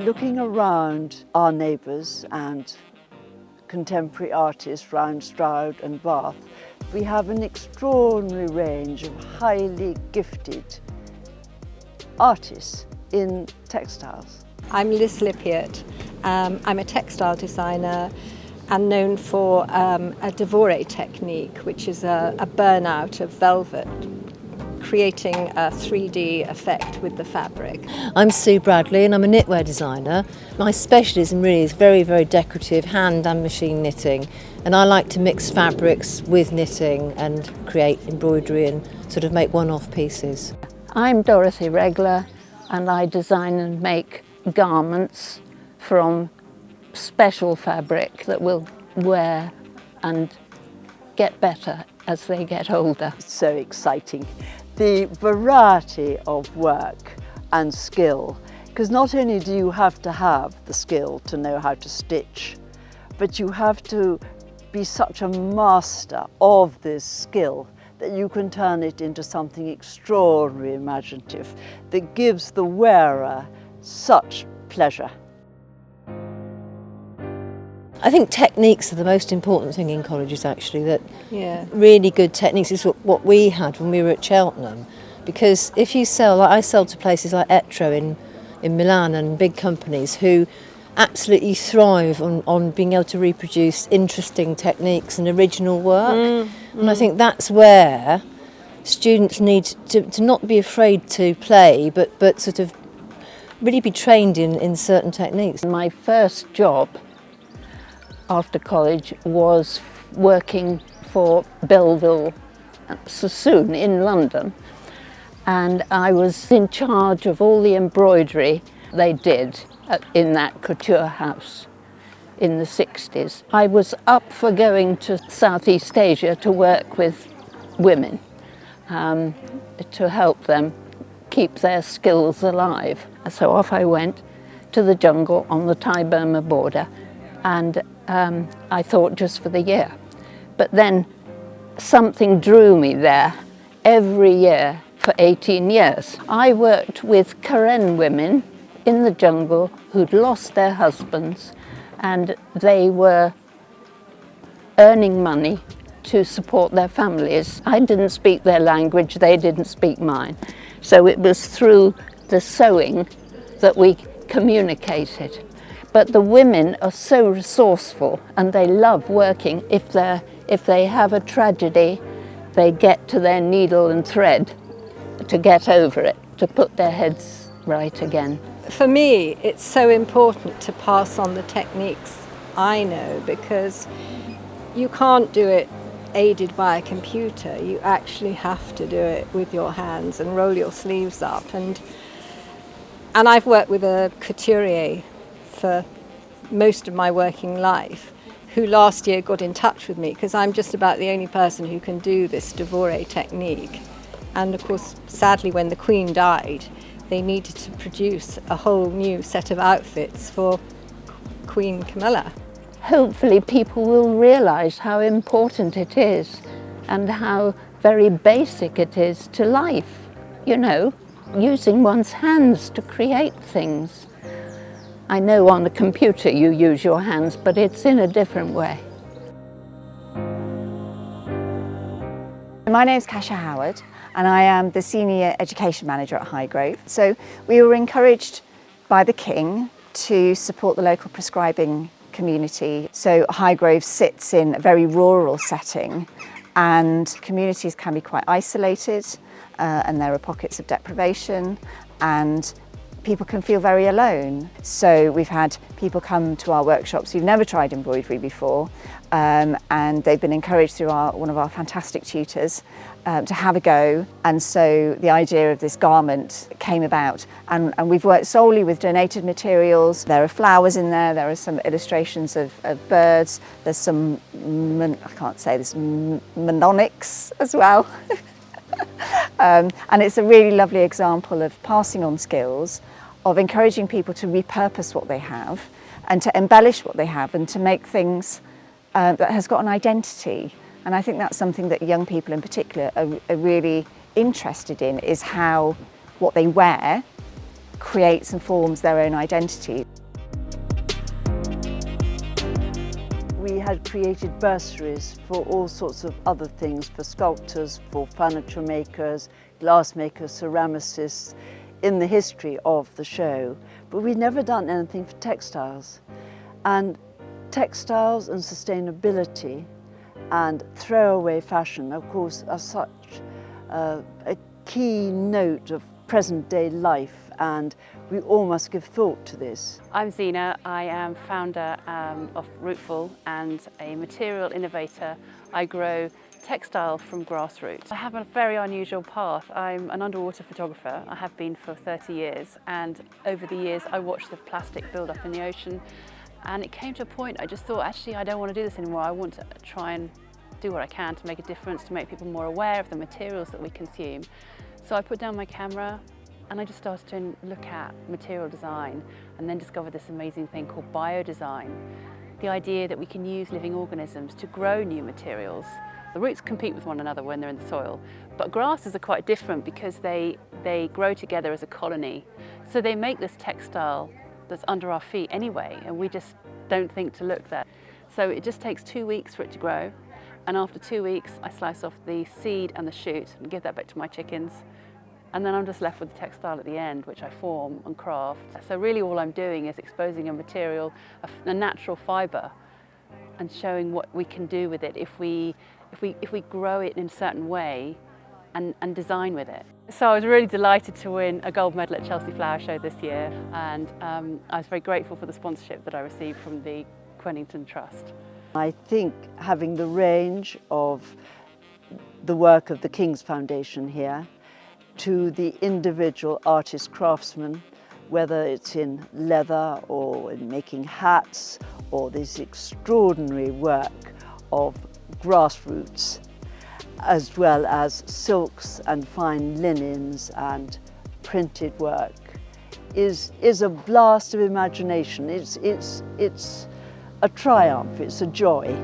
looking around our neighbours and contemporary artists round Stroud and Bath, we have an extraordinary range of highly gifted artists in textiles. I'm Liz Lippiatt. I'm a textile designer and known for a dévoré technique, which is a burnout of velvet, creating a 3D effect with the fabric. I'm Sue Bradley and I'm a knitwear designer. My specialism really is very, very decorative hand and machine knitting, and I like to mix fabrics with knitting and create embroidery and sort of make one-off pieces. I'm Dorothy Reglar and I design and make garments from special fabric that will wear and get better as they get older. It's so exciting. The variety of work and skill, because not only do you have to have the skill to know how to stitch, but you have to be such a master of this skill that you can turn it into something extraordinarily imaginative that gives the wearer such pleasure. I think techniques are the most important thing in colleges, actually, that Yeah. really good techniques is what we had when we were at Cheltenham. Because if you sell, like I sell to places like Etro in Milan and big companies who absolutely thrive on being able to reproduce interesting techniques and original work. And I think that's where students need to not be afraid to play, but sort of really be trained in certain techniques. My first job after college was working for Belleville Sassoon in London, and I was in charge of all the embroidery they did in that couture house in the 60s. I was up for going to Southeast Asia to work with women to help them keep their skills alive. So off I went to the jungle on the Thai-Burma border, and I thought just for the year. But then something drew me there every year for 18 years. I worked with Karen women in the jungle who'd lost their husbands, and they were earning money to support their families. I didn't speak their language, they didn't speak mine. So it was through the sewing that we communicated. But the women are so resourceful and they love working. If they have a tragedy, they get to their needle and thread to get over it, to put their heads right again. For me, it's so important to pass on the techniques I know, because you can't do it aided by a computer. You actually have to do it with your hands and roll your sleeves up. And I've worked with a couturier for most of my working life, who last year got in touch with me because I'm just about the only person who can do this dévoré technique. And of course, sadly, when the Queen died, they needed to produce a whole new set of outfits for Queen Camilla. Hopefully people will realise how important it is and how very basic it is to life, you know, using one's hands to create things. I know on a computer you use your hands, but it's in a different way. My name's Kasia Howard and I am the Senior Education Manager at Highgrove. So we were encouraged by the King to support the local prescribing community. So Highgrove sits in a very rural setting and communities can be quite isolated and there are pockets of deprivation and people can feel very alone. So we've had people come to our workshops who've never tried embroidery before and they've been encouraged through one of our fantastic tutors to have a go. And so the idea of this garment came about and we've worked solely with donated materials. There are flowers in there, there are some illustrations of birds, there's some, I can't say this, mnemonics as well. And it's a really lovely example of passing on skills, of encouraging people to repurpose what they have and to embellish what they have and to make things that has got an identity. And I think that's something that young people in particular are really interested in, is how what they wear creates and forms their own identity. We had created bursaries for all sorts of other things, for sculptors, for furniture makers, glass makers, ceramicists, in the history of the show, but we'd never done anything for textiles. And textiles and sustainability and throwaway fashion, of course, are such a key note of present-day life, and we all must give thought to this. I'm Zena. I am founder of Rootful and a material innovator. I grow textile from grassroots. I have a very unusual path. I'm an underwater photographer. I have been for 30 years, and over the years I watched the plastic build up in the ocean, and it came to a point I just thought, actually, I don't want to do this anymore. I want to try and do what I can to make a difference, to make people more aware of the materials that we consume. So I put down my camera and I just started to look at material design, and then discovered this amazing thing called biodesign. The idea that we can use living organisms to grow new materials. The roots compete with one another when they're in the soil, but grasses are quite different because they grow together as a colony. So they make this textile that's under our feet anyway, and we just don't think to look there. So it just takes 2 weeks for it to grow, and after 2 weeks I slice off the seed and the shoot and give that back to my chickens. And then I'm just left with the textile at the end, which I form and craft. So really all I'm doing is exposing a material, a natural fibre, and showing what we can do with it if we grow it in a certain way and design with it. So I was really delighted to win a gold medal at Chelsea Flower Show this year, and I was very grateful for the sponsorship that I received from the Quenington Trust. I think having the range of the work of the King's Foundation here, to the individual artist craftsman, whether it's in leather or in making hats, or this extraordinary work of grassroots, as well as silks and fine linens and printed work, is a blast of imagination. It's a triumph, it's a joy.